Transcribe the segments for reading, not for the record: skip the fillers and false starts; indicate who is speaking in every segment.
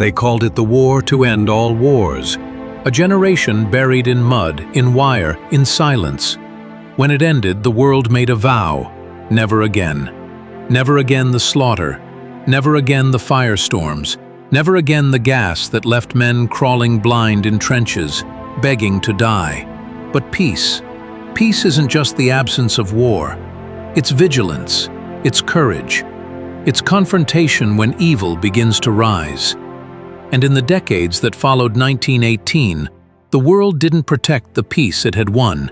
Speaker 1: They called it the war to end all wars, a generation buried in mud, in wire, in silence. When it ended, the world made a vow: never again. Never again the slaughter, never again the firestorms, never again the gas that left men crawling blind in trenches, begging to die. But peace. Peace isn't just the absence of war. It's vigilance, it's courage, it's confrontation when evil begins to rise. And in the decades that followed 1918, the world didn't protect the peace it had won.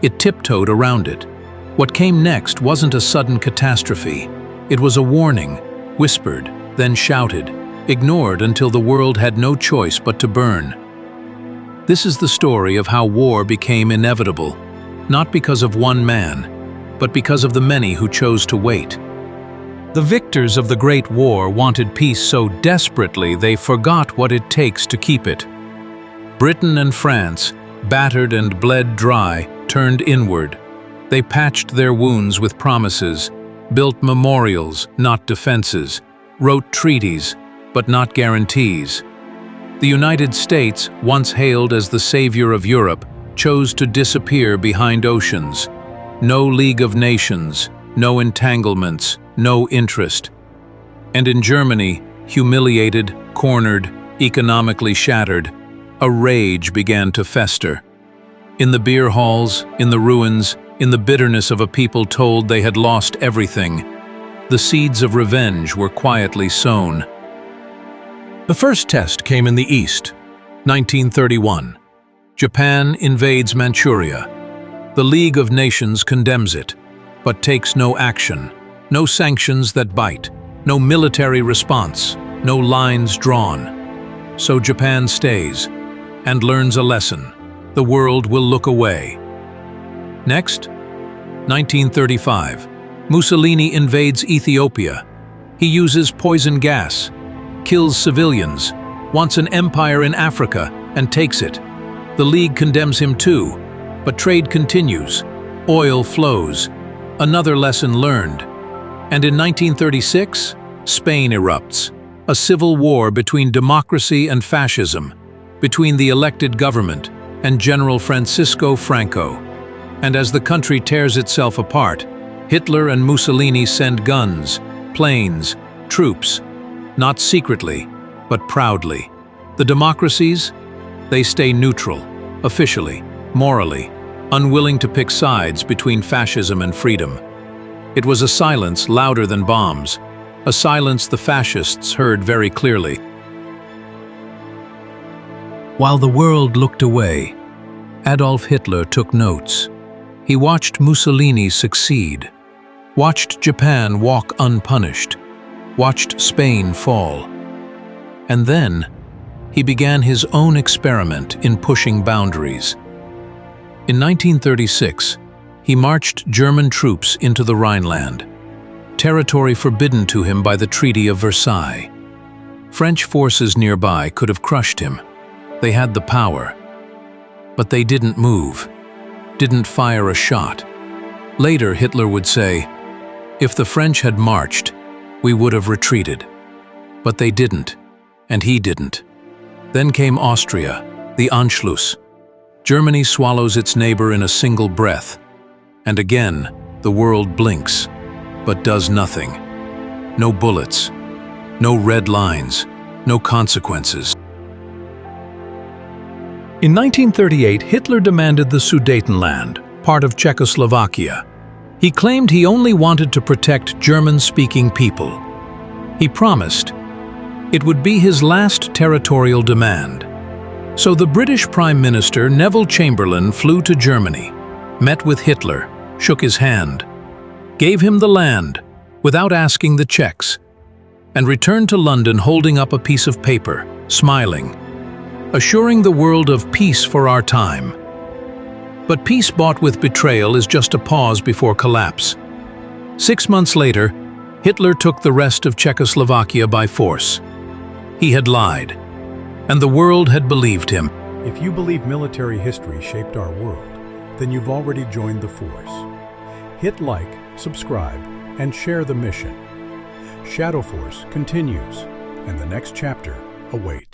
Speaker 1: It tiptoed around it. What came next wasn't a sudden catastrophe. It was a warning, whispered, then shouted, ignored until the world had no choice but to burn. This is the story of how war became inevitable, not because of one man, but because of the many who chose to wait. The victors of the Great War wanted peace so desperately they forgot what it takes to keep it. Britain and France, battered and bled dry, turned inward. They patched their wounds with promises, built memorials, not defenses, wrote treaties, but not guarantees. The United States, once hailed as the savior of Europe, chose to disappear behind oceans. No League of Nations, no entanglements, no interest. And in Germany, humiliated, cornered, economically shattered, a rage began to fester. In the beer halls, in the ruins, in the bitterness of a people told they had lost everything, the seeds of revenge were quietly sown. The first test came in the East, 1931. Japan invades Manchuria. The League of Nations condemns it, but takes no action, no sanctions that bite, no military response, no lines drawn. So Japan stays and learns a lesson. The world will look away. Next, 1935. Mussolini invades Ethiopia. He uses poison gas, kills civilians, wants an empire in Africa, and takes it. The League condemns him too, but trade continues. Oil flows. Another lesson learned. And in 1936, Spain erupts. A civil war between democracy and fascism, between the elected government and General Francisco Franco. And as the country tears itself apart, Hitler and Mussolini send guns, planes, troops, not secretly, but proudly. The democracies, they stay neutral, officially, morally, unwilling to pick sides between fascism and freedom. It was a silence louder than bombs, a silence the fascists heard very clearly. While the world looked away, Adolf Hitler took notes. He watched Mussolini succeed, watched Japan walk unpunished, watched Spain fall. And then, he began his own experiment in pushing boundaries. In 1936, he marched German troops into the Rhineland, territory forbidden to him by the Treaty of Versailles. French forces nearby could have crushed him. They had the power. But they didn't move, didn't fire a shot. Later, Hitler would say, "If the French had marched, we would have retreated." But they didn't, and he didn't. Then came Austria, the Anschluss. Germany swallows its neighbor in a single breath. And again, the world blinks, but does nothing. No bullets, no red lines, no consequences. In 1938, Hitler demanded the Sudetenland, part of Czechoslovakia. He claimed he only wanted to protect German-speaking people. He promised it would be his last territorial demand. So the British Prime Minister Neville Chamberlain flew to Germany, met with Hitler, shook his hand, gave him the land without asking the Czechs, and returned to London holding up a piece of paper, smiling, assuring the world of peace for our time. But peace bought with betrayal is just a pause before collapse. 6 months later, Hitler took the rest of Czechoslovakia by force. He had lied, and the world had believed him.
Speaker 2: If you believe military history shaped our world, then you've already joined the force. Hit like, subscribe, and share the mission. Shadow Force continues, and the next chapter awaits.